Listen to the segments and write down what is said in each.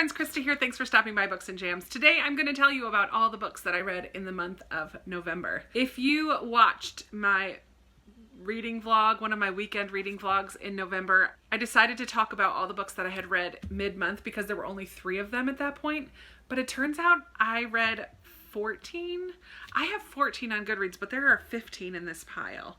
friends, Krista here. Thanks for stopping by Books and Jams. Today I'm going to tell you about all the books that I read in the month of November. If you watched my reading vlog, one of my weekend reading vlogs in November, I decided to talk about all the books that I had read mid-month because there were only 3 of them at that point. But it turns out I read 14. I have 14 on Goodreads, but there are 15 in this pile.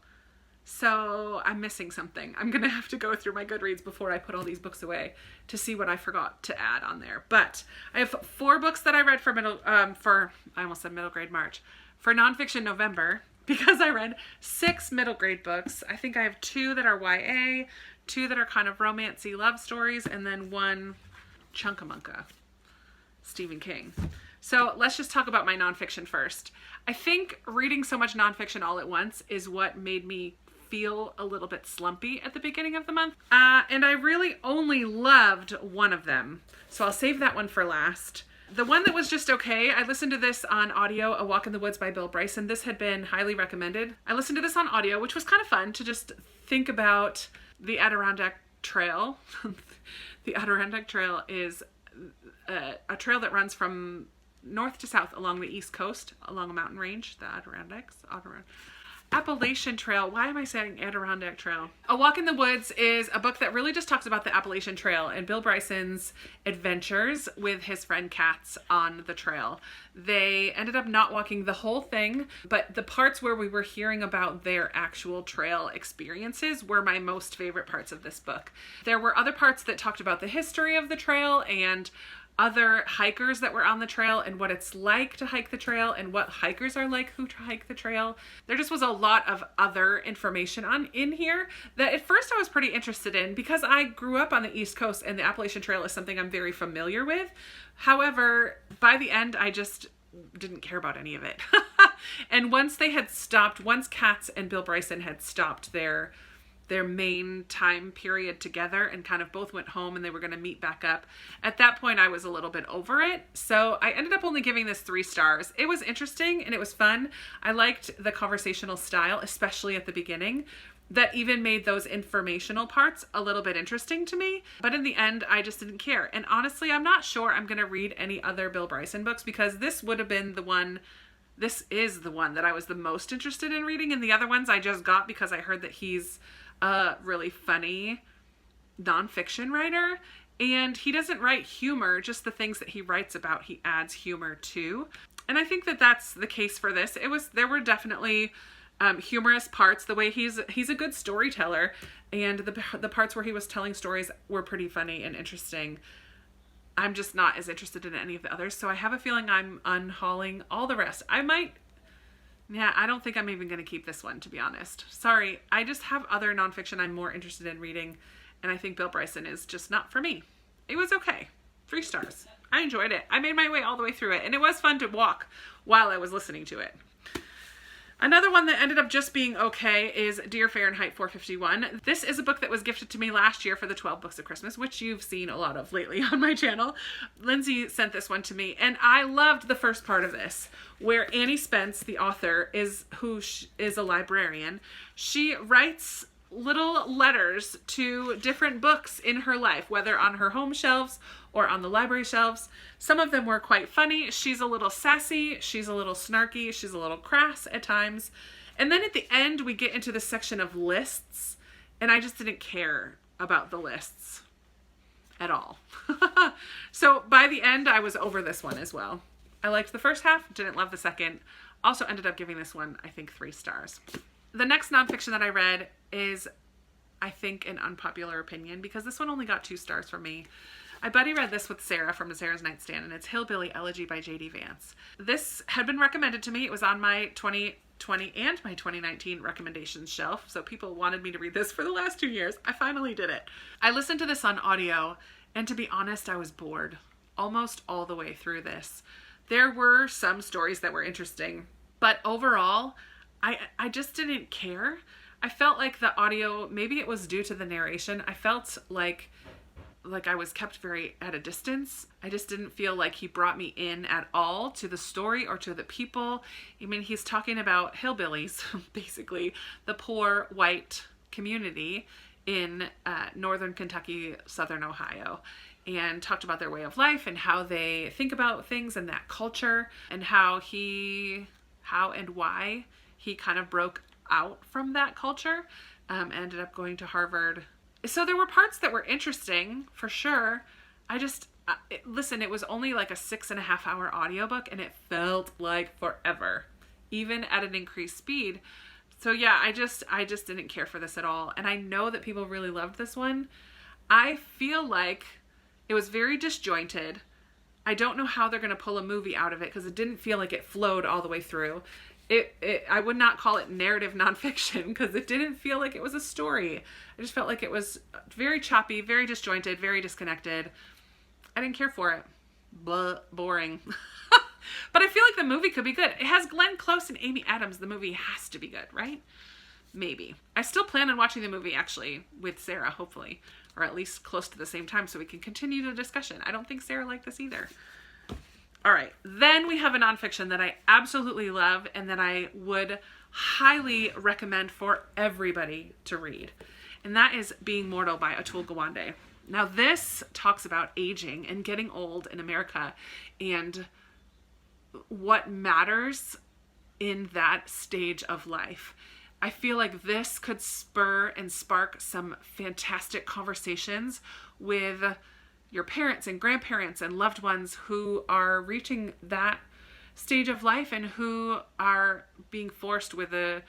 So I'm missing something. I'm gonna have to go through my Goodreads before I put all these books away to see what I forgot to add on there. But I have 4 books that I read for I almost said middle grade March, for nonfiction November, because I read 6 middle grade books. I think I have 2 that are YA, 2 that are kind of romancy love stories, and then 1 chunkamunka, Stephen King. So let's just talk about my nonfiction first. I think reading so much nonfiction all at once is what made me feel a little bit slumpy at the beginning of the month. And I really only loved one of them. So I'll save that one for last. The one that was just okay, I listened to this on audio, A Walk in the Woods by Bill Bryson. This had been highly recommended. I listened to this on audio, which was kind of fun to just think about the Adirondack Trail. The Adirondack Trail is a trail that runs from north to south along the East Coast, along a mountain range, the Appalachian Trail. Why am I saying Adirondack Trail? A Walk in the Woods is a book that really just talks about the Appalachian Trail and Bill Bryson's adventures with his friend Katz on the trail. They ended up not walking the whole thing, but the parts where we were hearing about their actual trail experiences were my most favorite parts of this book. There were other parts that talked about the history of the trail and other hikers that were on the trail and what it's like to hike the trail and what hikers are like who hike the trail. There just was a lot of other information in here that at first I was pretty interested in because I grew up on the East Coast and the Appalachian Trail is something I'm very familiar with. However, by the end, I just didn't care about any of it. And once Katz and Bill Bryson had stopped their main time period together and kind of both went home and they were going to meet back up. At that point, I was a little bit over it. So I ended up only giving this 3 stars. It was interesting and it was fun. I liked the conversational style, especially at the beginning. That even made those informational parts a little bit interesting to me. But in the end, I just didn't care. And honestly, I'm not sure I'm going to read any other Bill Bryson books because this would have been this is the one that I was the most interested in reading. And the other ones I just got because I heard that he's a really funny nonfiction writer, and he doesn't write humor, just the things that he writes about, he adds humor to. And I think that that's the case for this. There were definitely humorous parts. The way he's a good storyteller, and the parts where he was telling stories were pretty funny and interesting. I'm just not as interested in any of the others, so I have a feeling I'm unhauling all the rest. I don't think I'm even going to keep this one, to be honest. Sorry, I just have other nonfiction I'm more interested in reading, and I think Bill Bryson is just not for me. It was okay. 3 stars. I enjoyed it. I made my way all the way through it, and it was fun to walk while I was listening to it. Another one that ended up just being okay is Dear Fahrenheit 451. This is a book that was gifted to me last year for the 12 Books of Christmas, which you've seen a lot of lately on my channel. Lindsay sent this one to me, and I loved the first part of this, where Annie Spence, the author, is a librarian. She writes little letters to different books in her life, whether on her home shelves or on the library shelves. Some of them were quite funny. She's a little sassy, she's a little snarky, she's a little crass at times. And then at the end, we get into the section of lists, and I just didn't care about the lists at all. So by the end, I was over this one as well. I liked the first half, didn't love the second. Also ended up giving this one, I think, 3 stars. The next nonfiction that I read is, I think, an unpopular opinion because this one only got 2 stars from me. I buddy read this with Sarah from Sarah's Nightstand, and it's Hillbilly Elegy by J.D. Vance. This had been recommended to me. It was on my 2020 and my 2019 recommendations shelf, so people wanted me to read this for the last 2 years. I finally did it. I listened to this on audio, and to be honest, I was bored almost all the way through this. There were some stories that were interesting, but overall, I just didn't care. I felt like the audio, maybe it was due to the narration, I felt like I was kept very at a distance. I just didn't feel like he brought me in at all to the story or to the people. I mean, he's talking about hillbillies, basically the poor white community in northern Kentucky, southern Ohio. and talked about their way of life and how they think about things and that culture, and how and why he kind of broke out from that culture, ended up going to Harvard. So there were parts that were interesting for sure. Listen, it was only like a 6.5 hour audiobook and it felt like forever, even at an increased speed. So yeah, I just didn't care for this at all. And I know that people really loved this one. I feel like it was very disjointed. I don't know how they're going to pull a movie out of it because it didn't feel like it flowed all the way through. I would not call it narrative nonfiction because it didn't feel like it was a story. I just felt like it was very choppy, very disjointed, very disconnected. I didn't care for it. Blah, boring. But I feel like the movie could be good. It has Glenn Close and Amy Adams. The movie has to be good, right? Maybe. I still plan on watching the movie, actually, with Sarah, hopefully. Or at least close to the same time so we can continue the discussion. I don't think Sarah liked this either. All right. Then we have a nonfiction that I absolutely love and that I would highly recommend for everybody to read. And that is Being Mortal by Atul Gawande. Now, this talks about aging and getting old in America and what matters in that stage of life. I feel like this could spur and spark some fantastic conversations with your parents and grandparents and loved ones who are reaching that stage of life and who are being forced with the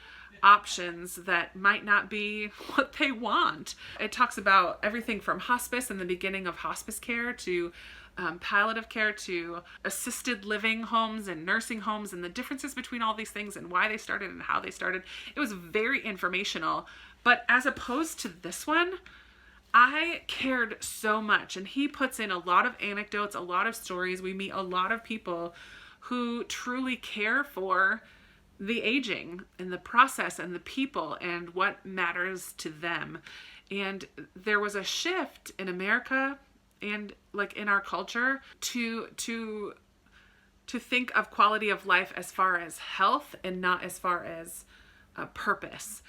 options that might not be what they want. It talks about everything from hospice and the beginning of hospice care to palliative care to assisted living homes and nursing homes and the differences between all these things and why they started and how they started. It was very informational, but as opposed to this one, I cared so much, and he puts in a lot of anecdotes, a lot of stories. We meet a lot of people who truly care for the aging and the process and the people and what matters to them. And there was a shift in America and like in our culture to think of quality of life as far as health and not as far as purpose.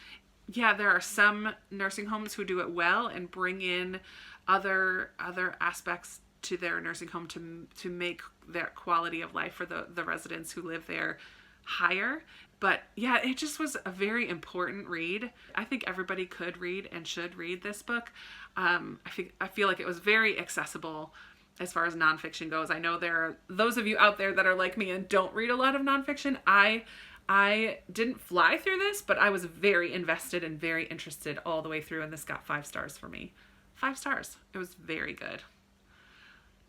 Yeah, there are some nursing homes who do it well and bring in other aspects to their nursing home to make their quality of life for the residents who live there higher. But yeah, it just was a very important read. I think everybody could read and should read this book. I feel like it was very accessible as far as nonfiction goes. I know there are those of you out there that are like me and don't read a lot of nonfiction. I didn't fly through this, but I was very invested and very interested all the way through, and this got 5 stars for me. 5 stars. It was very good.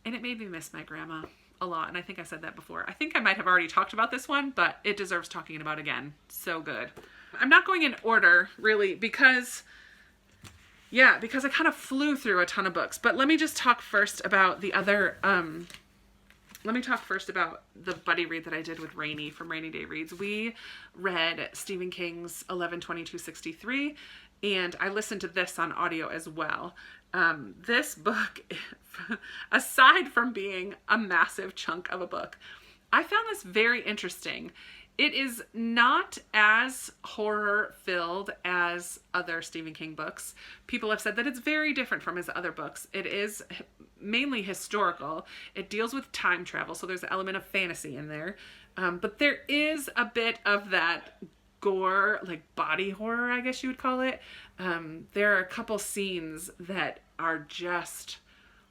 And it made me miss my grandma a lot, and I think I said that before. I think I might have already talked about this one, but it deserves talking about again. So good. I'm not going in order, really, because I kind of flew through a ton of books. But let me just talk first about the other, let me talk first about the buddy read that I did with Rainy from Rainy Day Reads. We read Stephen King's 11/22/63, and I listened to this on audio as well. This book, aside from being a massive chunk of a book, I found this very interesting. It is not as horror-filled as other Stephen King books. People have said that it's very different from his other books. It is mainly historical. It deals with time travel, so there's an element of fantasy in there. But there is a bit of that gore, like body horror, I guess you would call it. There are a couple scenes that are just...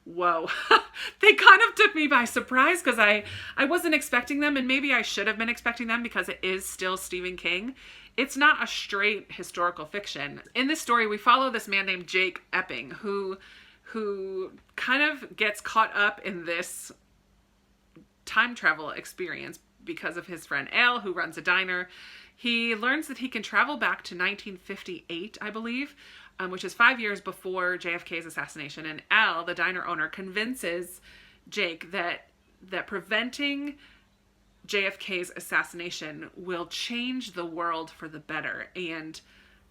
whoa. They kind of took me by surprise because I wasn't expecting them, and maybe I should have been expecting them because it is still Stephen King. It's not a straight historical fiction. In this story, we follow this man named Jake Epping who kind of gets caught up in this time travel experience because of his friend Al, who runs a diner. He learns that he can travel back to 1958, I believe, which is 5 years before JFK's assassination. And Al, the diner owner, convinces Jake that preventing JFK's assassination will change the world for the better. And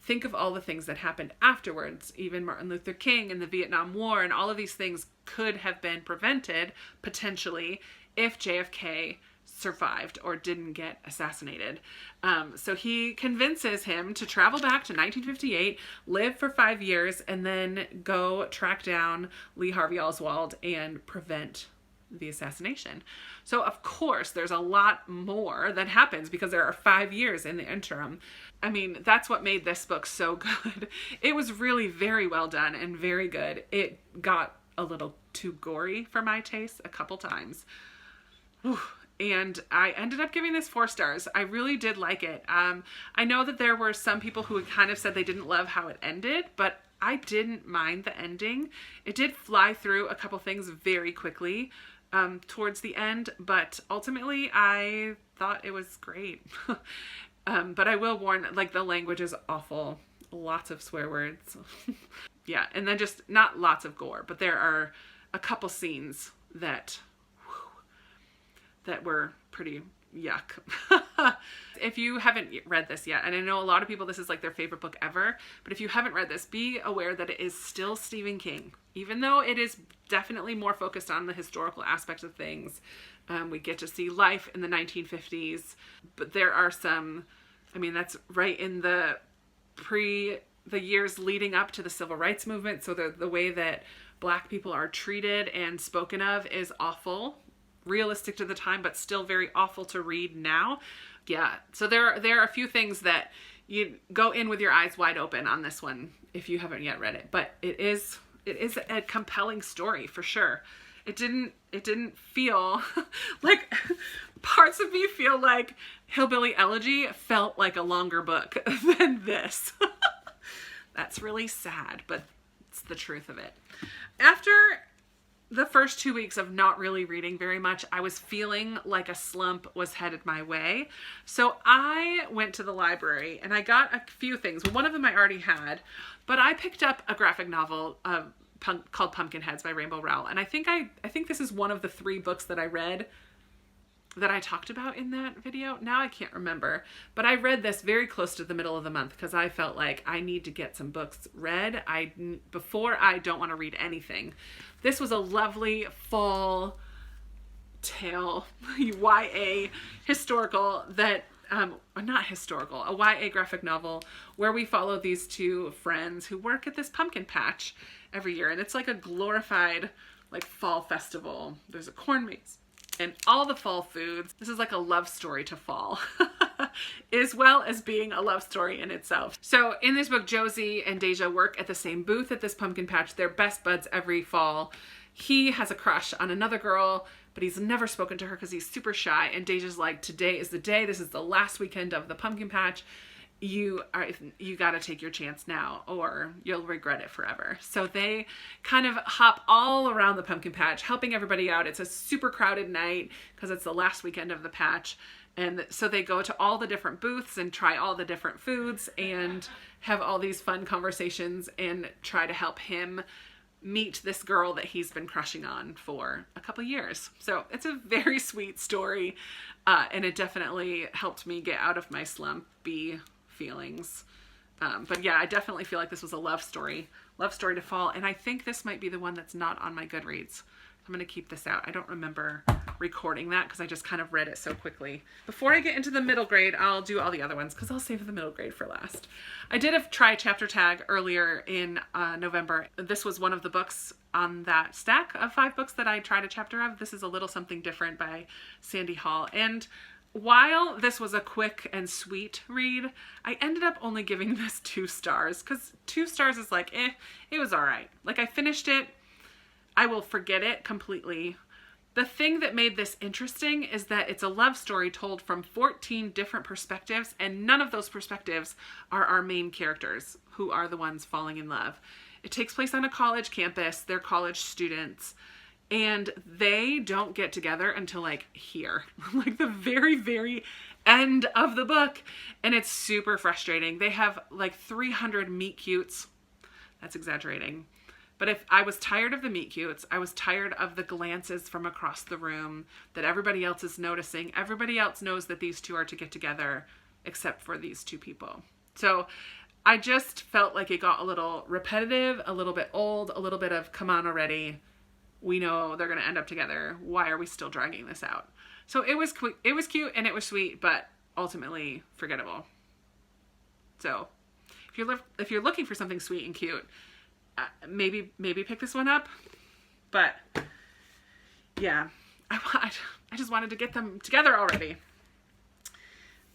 think of all the things that happened afterwards. Even Martin Luther King and the Vietnam War and all of these things could have been prevented, potentially, if JFK survived or didn't get assassinated. So he convinces him to travel back to 1958, live for 5 years, and then go track down Lee Harvey Oswald and prevent the assassination. So of course there's a lot more that happens because there are 5 years in the interim. I mean, that's what made this book so good. It was really very well done and very good. It got a little too gory for my taste a couple times. Whew. And I ended up giving this 4 stars. I really did like it. I know that there were some people who kind of said they didn't love how it ended, but I didn't mind the ending. It did fly through a couple things very quickly towards the end, but ultimately I thought it was great. But I will warn, like, the language is awful. Lots of swear words. Yeah, and then just not lots of gore, but there are a couple scenes that were pretty yuck. If you haven't read this yet, and I know a lot of people, this is like their favorite book ever, but if you haven't read this, be aware that it is still Stephen King. Even though it is definitely more focused on the historical aspects of things, we get to see life in the 1950s, but there are some, I mean, that's right in the years leading up to the civil rights movement. So the way that Black people are treated and spoken of is awful. Realistic to the time, but still very awful to read now. Yeah, so there are a few things that you go in with your eyes wide open on this one if you haven't yet read it. But it is a compelling story for sure. It didn't feel like, parts of me feel like Hillbilly Elegy felt like a longer book than this. That's really sad, but it's the truth of it. After the first 2 weeks of not really reading very much, I was feeling like a slump was headed my way. So I went to the library and I got a few things. One of them I already had, but I picked up a graphic novel called Pumpkinheads by Rainbow Rowell. And I think this is one of the 3 books that I read that I talked about in that video. Now I can't remember, but I read this very close to the middle of the month because I felt like I need to get some books read. Before I don't want to read anything. This was a lovely fall tale, YA historical that, not historical, a YA graphic novel where we follow these 2 friends who work at this pumpkin patch every year. And it's like a glorified like fall festival. There's a corn maze and all the fall foods. This is like a love story to fall, as well as being a love story in itself. So in this book, Josie and Deja work at the same booth at this pumpkin patch. They're best buds every fall. He has a crush on another girl, but he's never spoken to her because he's super shy. And Deja's like, today is the day. This is the last weekend of the pumpkin patch. You got to take your chance now or you'll regret it forever. So they kind of hop all around the pumpkin patch, helping everybody out. It's a super crowded night because it's the last weekend of the patch. And so they go to all the different booths and try all the different foods and have all these fun conversations and try to help him meet this girl that he's been crushing on for a couple years. So it's a very sweet story. And it definitely helped me get out of my slumpy feelings. But yeah, I definitely feel like this was a love story to fall. And I think this might be the one that's not on my Goodreads. I'm going to keep this out. I don't remember recording that because I just kind of read it so quickly. Before I get into the middle grade, I'll do all the other ones because I'll save the middle grade for last. I did try Chapter Tag earlier in November. This was one of the books on that stack of 5 books that I tried a chapter of. This is A Little Something Different by Sandy Hall. And while this was a quick and sweet read, I ended up only giving this 2 stars because 2 stars is like, it was all right. Like, I finished it. I will forget it completely. The thing that made this interesting is that it's a love story told from 14 different perspectives, and none of those perspectives are our main characters, who are the ones falling in love. It takes place on a college campus. They're college students, and they don't get together until like here, like the very, very end of the book, and it's super frustrating. They have like 300 meet cutes. That's exaggerating. But if I was tired of the meet cutes, I was tired of the glances from across the room that everybody else is noticing. Everybody else knows that these 2 are to get together, except for these 2 people. So I just felt like it got a little repetitive, a little bit old, a little bit of come on already. we know they're going to end up together. Why are we still dragging this out? So it was cute and it was sweet, but ultimately forgettable. So if you're looking for something sweet and cute, maybe pick this one up. But yeah, I just wanted to get them together already.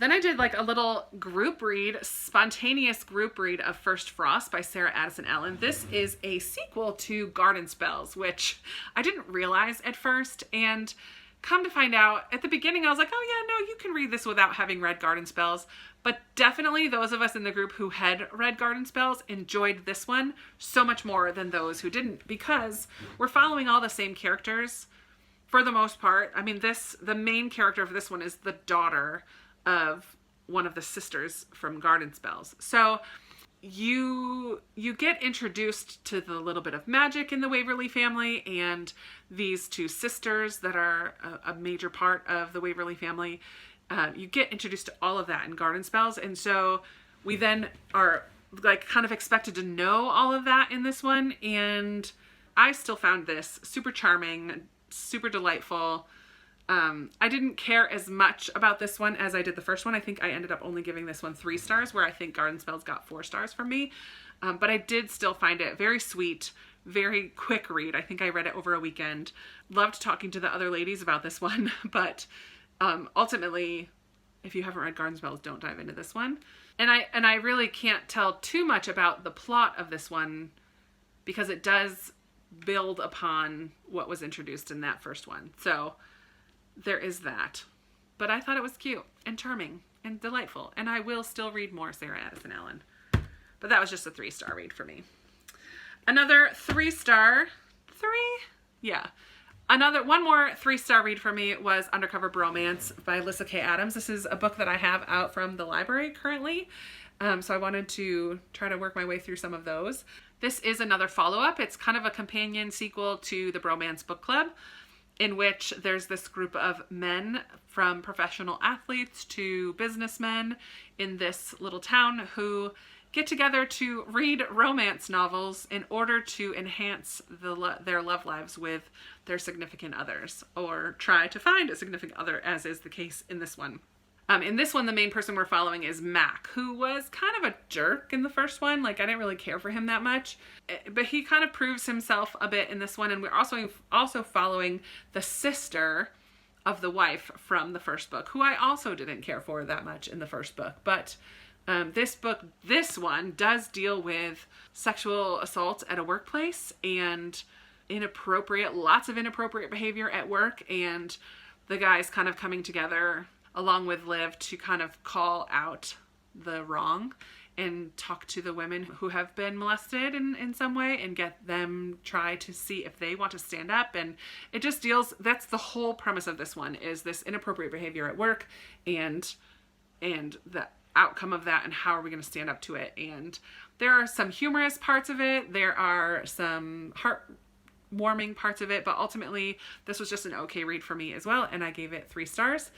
Then I did like a little group read, spontaneous group read of First Frost by Sarah Addison Allen. This is a sequel to Garden Spells, which I didn't realize at first. And come to find out, at the beginning I was like, oh yeah, no, you can read this without having read Garden Spells. But definitely those of us in the group who had read Garden Spells enjoyed this one so much more than those who didn't, because we're following all the same characters for the most part. I mean, the main character of this one is the daughter of one of the sisters from Garden Spells. So you get introduced to the little bit of magic in the Waverly family and these two sisters that are a major part of the Waverly family. You get introduced to all of that in Garden Spells. And so we then are like kind of expected to know all of that in this one. And I still found this super charming, super delightful. I didn't care as much about this one as I did the first one. I think I ended up only giving this one 3 stars, where I think Garden Spells got 4 stars from me. But I did still find it very sweet, very quick read. I think I read it over a weekend. Loved talking to the other ladies about this one, but ultimately, if you haven't read Garden Spells, don't dive into this one. And I really can't tell too much about the plot of this one, because it does build upon what was introduced in that first one. So there is that. But I thought it was cute and charming and delightful. And I will still read more Sarah Addison Allen. But that was just a 3-star read for me. Another 3-star... 3? Yeah. One more 3-star read for me was Undercover Bromance by Alyssa K. Adams. This is a book that I have out from the library currently. So I wanted to try to work my way through some of those. This is another follow-up. It's kind of a companion sequel to the Bromance Book Club, in which there's this group of men, from professional athletes to businessmen in this little town, who get together to read romance novels in order to enhance their love lives with their significant others, or try to find a significant other, as is the case in this one. In this one, the main person we're following is Mac, who was kind of a jerk in the first one. Like, I didn't really care for him that much, but he kind of proves himself a bit in this one. And we're also following the sister of the wife from the first book, who I also didn't care for that much in the first book. But this one does deal with sexual assault at a workplace and lots of inappropriate behavior at work, and the guys kind of coming together along with Liv to kind of call out the wrong and talk to the women who have been molested in some way, and get them try to see if they want to stand up. And it just that's the whole premise of this one, is this inappropriate behavior at work and the outcome of that, and how are we going to stand up to it. And there are some humorous parts of it. There are some heartwarming parts of it, but ultimately this was just an okay read for me as well. And I gave it 3 stars.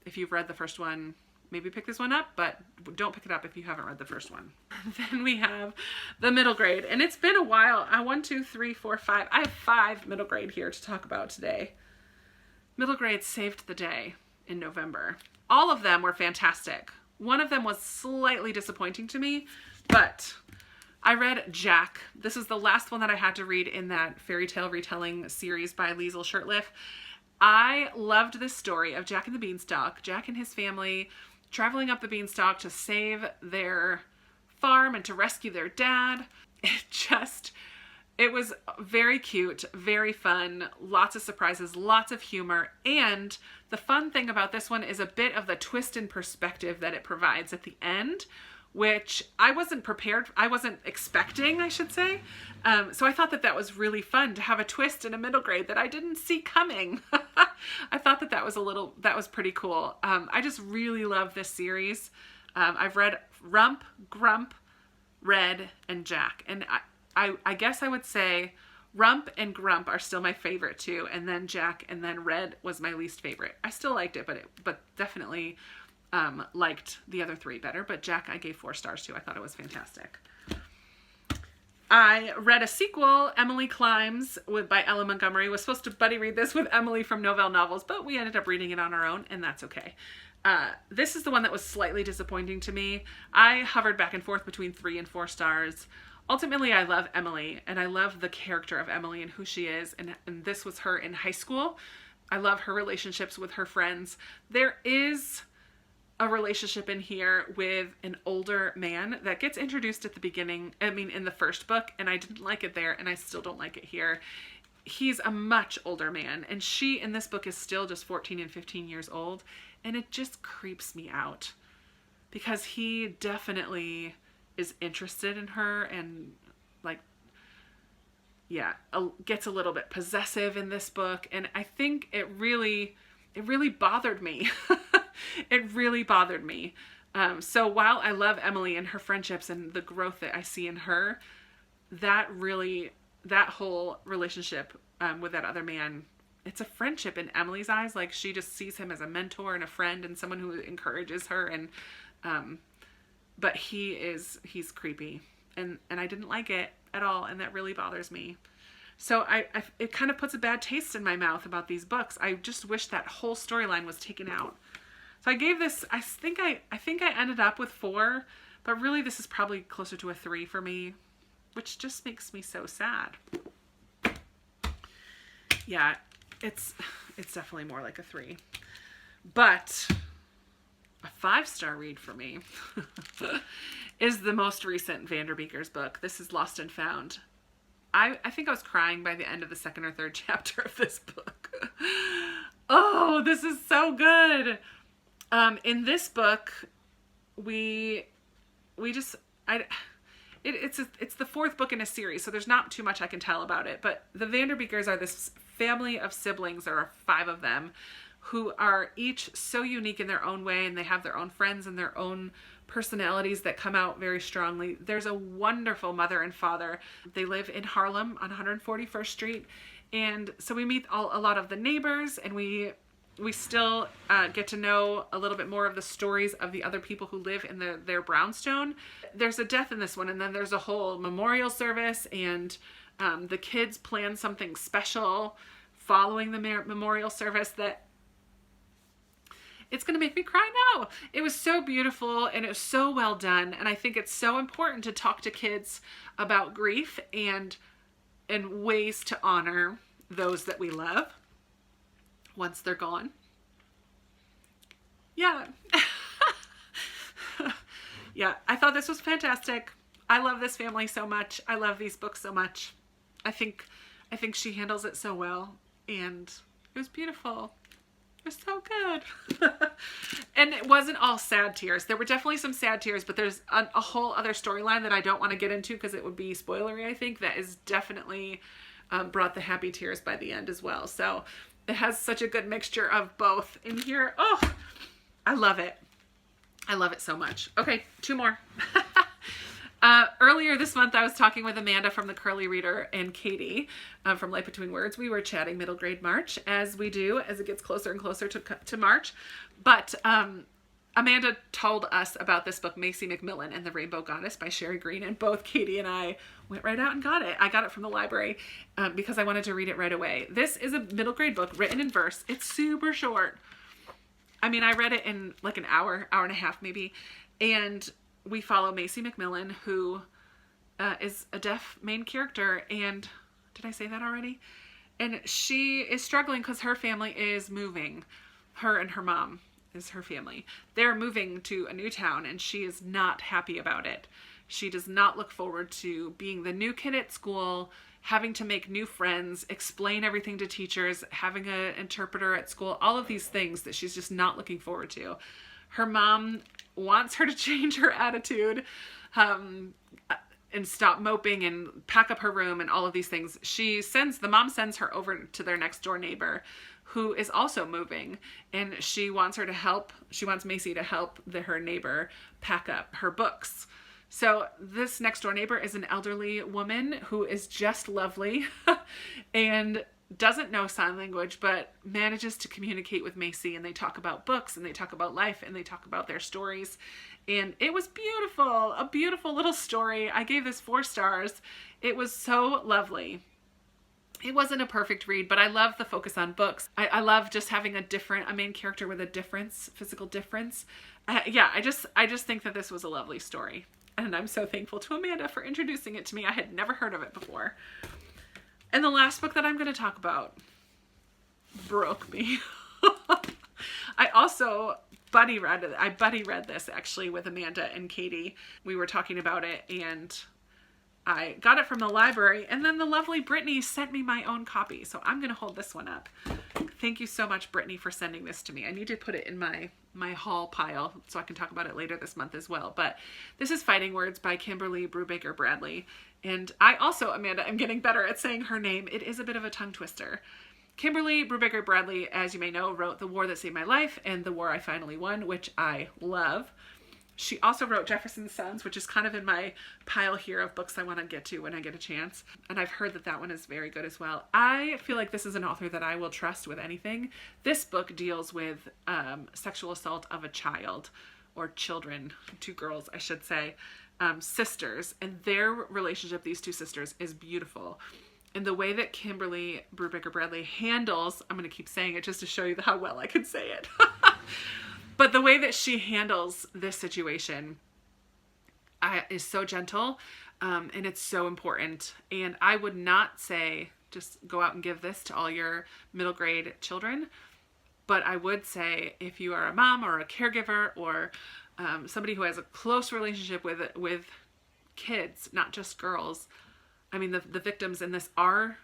If you've read the first one, maybe pick this one up, but don't pick it up if you haven't read the first one. Then we have the middle grade, and it's been a while. 1, 2, 3, 4, 5. I have 5 middle grade here to talk about today. Middle grade saved the day in November. All of them were fantastic. One of them was slightly disappointing to me, but I read Jack. This is the last one that I had to read in that fairy tale retelling series by Liesl Shurtleff. I loved this story of Jack and the Beanstalk. Jack and his family traveling up the Beanstalk to save their farm and to rescue their dad. It was very cute, very fun, lots of surprises, lots of humor. And the fun thing about this one is a bit of the twist in perspective that it provides at the end, which I wasn't expecting, I should say. So I thought that was really fun to have a twist in a middle grade that I didn't see coming. I thought that was pretty cool. I just really love this series. I've read Rump, Grump, Red, and Jack. And I guess I would say Rump and Grump are still my favorite too. And then Jack and then Red was my least favorite. I still liked it, but definitely liked the other 3 better. But Jack I gave 4 stars to. I thought it was fantastic. I read a sequel, Emily Climbs, by Ella Montgomery. Was supposed to buddy read this with Emily from Novell Novels, but we ended up reading it on our own, and that's okay. This is the one that was slightly disappointing to me. I hovered back and forth between 3 and 4 stars. Ultimately, I love Emily, and I love the character of Emily and who she is, and this was her in high school. I love her relationships with her friends. There is a relationship in here with an older man that gets introduced at the beginning, in the first book, and I didn't like it there, and I still don't like it here. He's a much older man, and she in this book is still just 14 and 15 years old, and it just creeps me out because he definitely is interested in her and gets a little bit possessive in this book, and I think it really bothered me. It really bothered me. So while I love Emily and her friendships and the growth that I see in her, that whole relationship with that other man, it's a friendship in Emily's eyes. Like, she just sees him as a mentor and a friend and someone who encourages her, and but he's creepy, and I didn't like it at all, and that really bothers me. So it kind of puts a bad taste in my mouth about these books. I just wish that whole storyline was taken out. So I gave this, I think I ended up with 4, but really this is probably closer to a 3 for me, which just makes me so sad. Yeah, it's definitely more like a 3. But a 5-star read for me is the most recent Vanderbeekers book. This is Lost and Found. I think I was crying by the end of the 2nd or 3rd chapter of this book. Oh, this is so good. In this book, it's the 4th book in a series, so there's not too much I can tell about it. But the Vanderbeekers are this family of siblings. There are 5 of them who are each so unique in their own way, and they have their own friends and their own personalities that come out very strongly. There's a wonderful mother and father. They live in Harlem on 141st Street, and so we meet a lot of the neighbors, and we still get to know a little bit more of the stories of the other people who live in their brownstone. There's a death in this one, and then there's a whole memorial service, and the kids plan something special following the memorial service that it's going to make me cry now. It was so beautiful, and it was so well done, and I think it's so important to talk to kids about grief and ways to honor those that we love once they're gone. Yeah. Yeah, I thought this was fantastic. I love this family so much. I love these books so much. I think she handles it so well, and it was beautiful. It was so good. And it wasn't all sad tears. There were definitely some sad tears, but there's a whole other storyline that I don't want to get into because it would be spoilery, I think, that is definitely brought the happy tears by the end as well. So it has such a good mixture of both in here. Oh, I love it. I love it so much. Okay, 2 more. Earlier this month, I was talking with Amanda from The Curly Reader and Katie from Light Between Words. We were chatting middle grade March, as we do as it gets closer and closer to March. But Amanda told us about this book, Macy Mcmillan and the Rainbow Goddess by Sherry Green, and both Katie and I went right out and got it. I got it from the library because I wanted to read it right away. This is a middle grade book written in verse. It's super short. I mean, I read it in like an hour and a half maybe, and we follow Macy Mcmillan, who is a deaf main character, and did I say that already? And she is struggling because her family is moving. Her and her mom is her family. They're moving to a new town, and she is not happy about it. She does not look forward to being the new kid at school, having to make new friends, explain everything to teachers, having an interpreter at school, all of these things that she's just not looking forward to. Her mom wants her to change her attitude and stop moping and pack up her room and all of these things. The mom sends her over to their next door neighbor who is also moving, and she wants Macy to help her neighbor pack up her books. So this next door neighbor is an elderly woman who is just lovely and doesn't know sign language, but manages to communicate with Macy, and they talk about books and they talk about life and they talk about their stories. And it was beautiful, a beautiful little story. I gave this 4 stars. It was so lovely. It wasn't a perfect read, but I love the focus on books. I love just having a main character with a difference, physical difference. Yeah, I just think that this was a lovely story. And I'm so thankful to Amanda for introducing it to me. I had never heard of it before. And the last book that I'm going to talk about broke me. I also buddy read this actually with Amanda and Katie. We were talking about it, and I got it from the library, and then the lovely Brittany sent me my own copy. So I'm going to hold this one up. Thank you so much, Brittany, for sending this to me. I need to put it in my haul pile so I can talk about it later this month as well. But this is Fighting Words by Kimberly Brubaker Bradley. And I also, Amanda, am getting better at saying her name. It is a bit of a tongue twister. Kimberly Brubaker Bradley, as you may know, wrote The War That Saved My Life and The War I Finally Won, which I love. She also wrote Jefferson's Sons, which is kind of in my pile here of books I want to get to when I get a chance. And I've heard that that one is very good as well. I feel like this is an author that I will trust with anything. This book deals with sexual assault of a child, or children, 2 girls, I should say, sisters. And their relationship, these 2 sisters, is beautiful. And the way that Kimberly Brubaker Bradley handles, I'm going to keep saying it just to show you how well I can say it. But the way that she handles this situation is so gentle, and it's so important. And I would not say just go out and give this to all your middle grade children. But I would say if you are a mom or a caregiver or somebody who has a close relationship with kids, not just girls. I mean, the victims in this are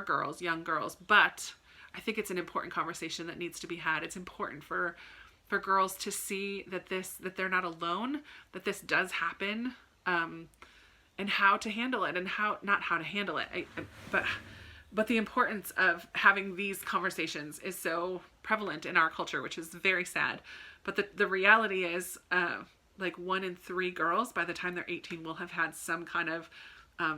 girls, young girls, but I think it's an important conversation that needs to be had. It's important for girls to see that they're not alone, that this does happen, and how to handle it, and not how to handle it, but the importance of having these conversations is so prevalent in our culture, which is very sad. But the reality is, like 1 in 3 girls by the time they're 18 will have had some kind of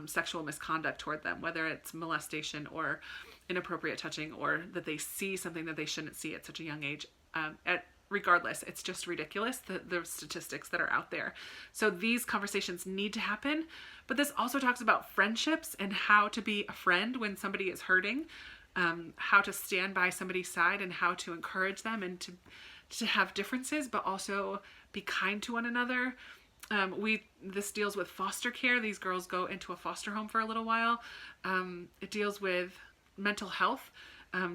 sexual misconduct toward them, whether it's molestation or inappropriate touching, or that they see something that they shouldn't see at such a young age. Regardless, it's just ridiculous, the statistics that are out there. So these conversations need to happen, but this also talks about friendships and how to be a friend when somebody is hurting, how to stand by somebody's side and how to encourage them, and to have differences, but also be kind to one another. This deals with foster care. These girls go into a foster home for a little while. It deals with mental health.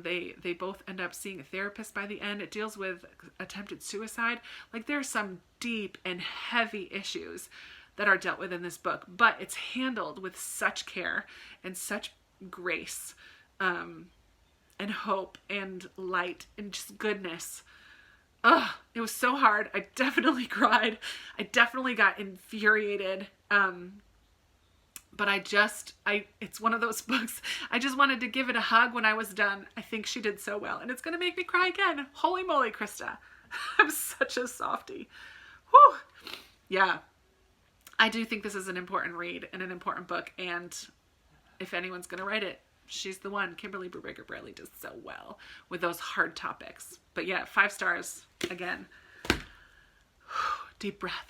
They both end up seeing a therapist by the end. It deals with attempted suicide. Like, there are some deep and heavy issues that are dealt with in this book, but it's handled with such care and such grace, and hope and light and just goodness. Ugh, it was so hard. I definitely cried. I definitely got infuriated. But it's one of those books. I just wanted to give it a hug when I was done. I think she did so well, and it's going to make me cry again. Holy moly, Krista. I'm such a softie. Whew. Yeah. I do think this is an important read and an important book, and if anyone's going to write it, she's the one. Kimberly Brubaker Bradley does so well with those hard topics. But yeah, 5 stars again. Deep breath.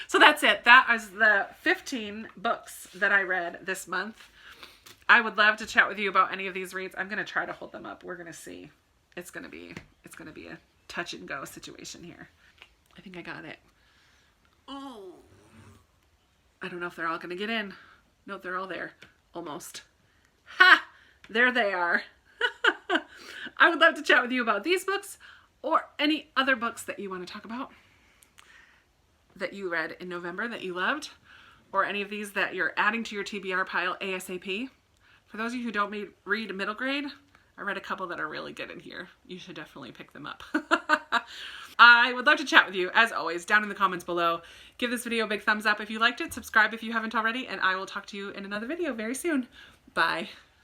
So that's it. That is the 15 books that I read this month. I would love to chat with you about any of these reads. I'm going to try to hold them up. We're going to see. It's going to be a touch and go situation here. I think I got it. Oh, I don't know if they're all going to get in. No, they're all there. Almost. Ha! There they are. I would love to chat with you about these books or any other books that you want to talk about that you read in November that you loved, or any of these that you're adding to your TBR pile ASAP. For those of you who don't read middle grade, I read a couple that are really good in here. You should definitely pick them up. I would love to chat with you, as always, down in the comments below. Give this video a big thumbs up if you liked it, subscribe if you haven't already, and I will talk to you in another video very soon. Bye.